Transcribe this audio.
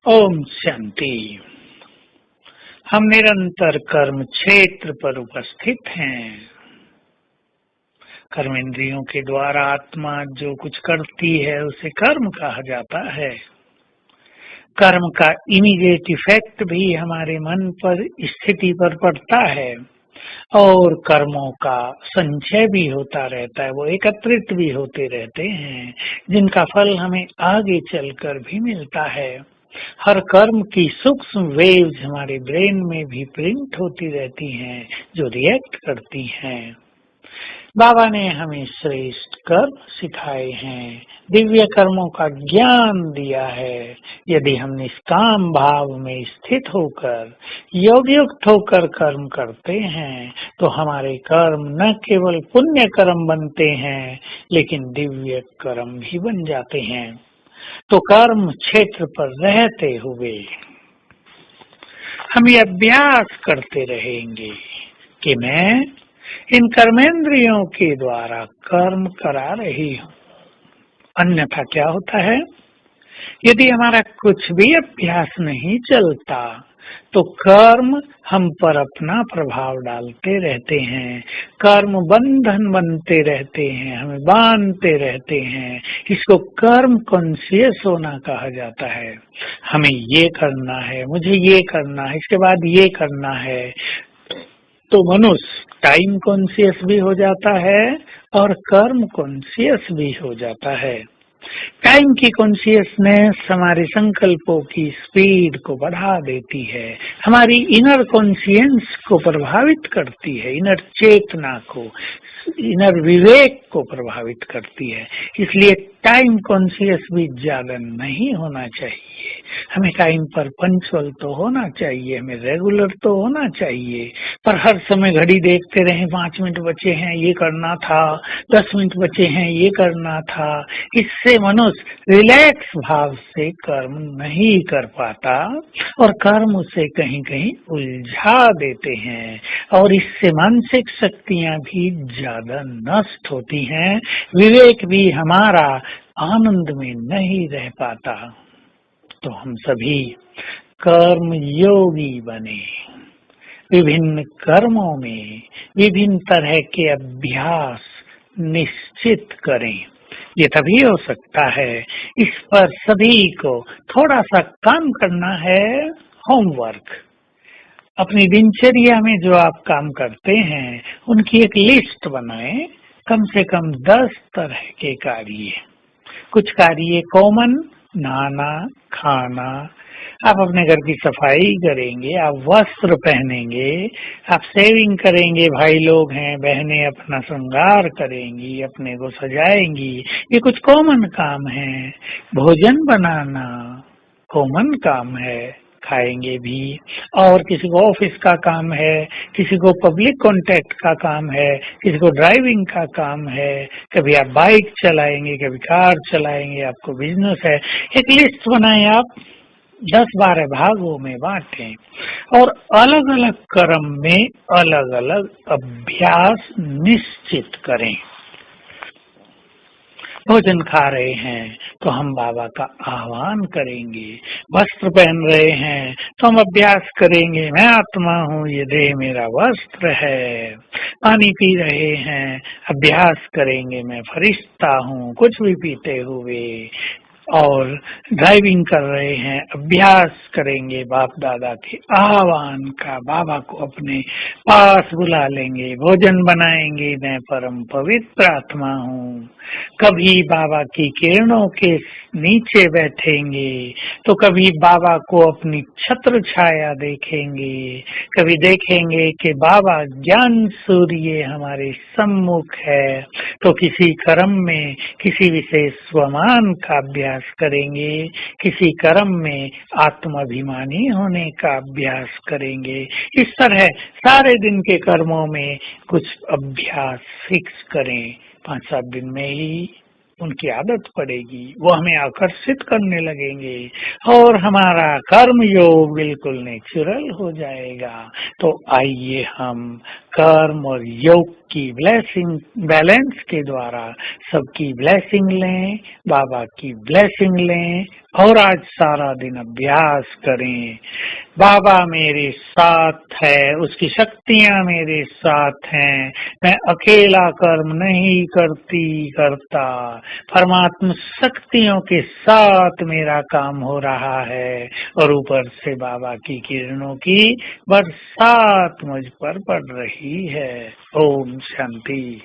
ओम शांति। हम निरंतर कर्म क्षेत्र पर उपस्थित हैं। कर्म इंद्रियों के द्वारा आत्मा जो कुछ करती है उसे कर्म कहा जाता है। कर्म का इमीडिएट इफेक्ट भी हमारे मन पर, स्थिति पर पड़ता है और कर्मों का संचय भी होता रहता है, वो एकत्रित भी होते रहते हैं जिनका फल हमें आगे चलकर भी मिलता है। हर कर्म की सूक्ष्म वेव्स हमारे ब्रेन में भी प्रिंट होती रहती हैं जो रिएक्ट करती हैं। बाबा ने हमें श्रेष्ठ कर्म सिखाए हैं, दिव्य कर्मों का ज्ञान दिया है। यदि हम निष्काम भाव में स्थित होकर योग युक्त होकर कर्म करते हैं तो हमारे कर्म न केवल पुण्य कर्म बनते हैं लेकिन दिव्य कर्म भी बन जाते हैं। तो कर्म क्षेत्र पर रहते हुए हम ये अभ्यास करते रहेंगे कि मैं इन कर्मेंद्रियों के द्वारा कर्म करा रही हूँ। अन्यथा क्या होता है, यदि हमारा कुछ भी अभ्यास नहीं चलता तो कर्म हम पर अपना प्रभाव डालते रहते हैं, कर्म बंधन बनते रहते हैं, हमें बांधते रहते हैं। इसको कर्म कॉन्शियस होना कहा जाता है। हमें ये करना है, मुझे ये करना है, इसके बाद ये करना है। तो मनुष्य टाइम कॉन्शियस भी हो जाता है और कर्म कॉन्शियस भी हो जाता है। टाइम की कॉन्शियसनेस हमारे संकल्पों की स्पीड को बढ़ा देती है, हमारी इनर कॉन्शियंस को प्रभावित करती है, इनर चेतना को, इनर विवेक को प्रभावित करती है। इसलिए टाइम कॉन्शियस भी ज्यादा नहीं होना चाहिए। हमें टाइम पर पंक्चुअल तो होना चाहिए, हमें रेगुलर तो होना चाहिए, पर हर समय घड़ी देखते रहे 5 मिनट बचे हैं ये करना था, 10 मिनट बचे हैं ये करना था। इससे मनुष्य रिलैक्स भाव से कर्म नहीं कर पाता और कर्म उसे कहीं कहीं उलझा देते हैं और इससे मानसिक शक्तियां भी ज्यादा नष्ट होती हैं, विवेक भी हमारा आनंद में नहीं रह पाता। तो हम सभी कर्म योगी बने, विभिन्न कर्मों में विभिन्न तरह के अभ्यास निश्चित करें। ये तभी हो सकता है, इस पर सभी को थोड़ा सा काम करना है। होमवर्क, अपनी दिनचर्या में जो आप काम करते हैं उनकी एक लिस्ट बनाएं, कम से कम 10 तरह के कार्य। कुछ कार्य कॉमन, नहाना, खाना, आप अपने घर की सफाई करेंगे, आप वस्त्र पहनेंगे, आप सेविंग करेंगे, भाई लोग हैं, बहनें अपना श्रृंगार करेंगी, अपने को सजाएंगी, ये कुछ कॉमन काम है। भोजन बनाना कॉमन काम है, खाएंगे भी। और किसी को ऑफिस का काम है, किसी को पब्लिक कांटेक्ट का काम है, किसी को ड्राइविंग का काम है, कभी आप बाइक चलाएंगे, कभी कार चलाएंगे, आपको बिजनेस है। एक लिस्ट बनाएं, आप 10-12 भागों में बांटें और अलग अलग कर्म में अलग अलग अभ्यास निश्चित करें। भोजन खा रहे हैं तो हम बाबा का आह्वान करेंगे, वस्त्र पहन रहे हैं तो हम अभ्यास करेंगे, मैं आत्मा हूँ, ये देह मेरा वस्त्र है। पानी पी रहे हैं, अभ्यास करेंगे, मैं फरिश्ता हूँ, कुछ भी पीते हुए। और ड्राइविंग कर रहे हैं, अभ्यास करेंगे बाप दादा के आह्वान का, बाबा को अपने पास बुला लेंगे। भोजन बनाएंगे, मैं परम पवित्र आत्मा हूँ। कभी बाबा की किरणों के नीचे बैठेंगे तो कभी बाबा को अपनी छत्र छाया देखेंगे, कभी देखेंगे कि बाबा ज्ञान सूर्य हमारे सम्मुख है। तो किसी कर्म में किसी विशेष स्वमान का अभ्यास करेंगे, किसी कर्म में आत्माभिमानी होने का अभ्यास करेंगे। इस तरह सारे दिन के कर्मों में कुछ अभ्यास फिक्स करें। 5-7 दिन में ही उनकी आदत पड़ेगी, वो हमें आकर्षित करने लगेंगे और हमारा कर्म योग बिल्कुल नेचुरल हो जाएगा। तो आइए हम कर्म और योग की ब्लेसिंग बैलेंस के द्वारा सबकी ब्लेसिंग लें, बाबा की ब्लेसिंग लें और आज सारा दिन अभ्यास करें, बाबा मेरे साथ है, उसकी शक्तियां मेरे साथ हैं, मैं अकेला कर्म नहीं करता, परमात्मा शक्तियों के साथ मेरा काम हो रहा है और ऊपर से बाबा की किरणों की बरसात मुझ पर पड़ रही है। ओम शांति।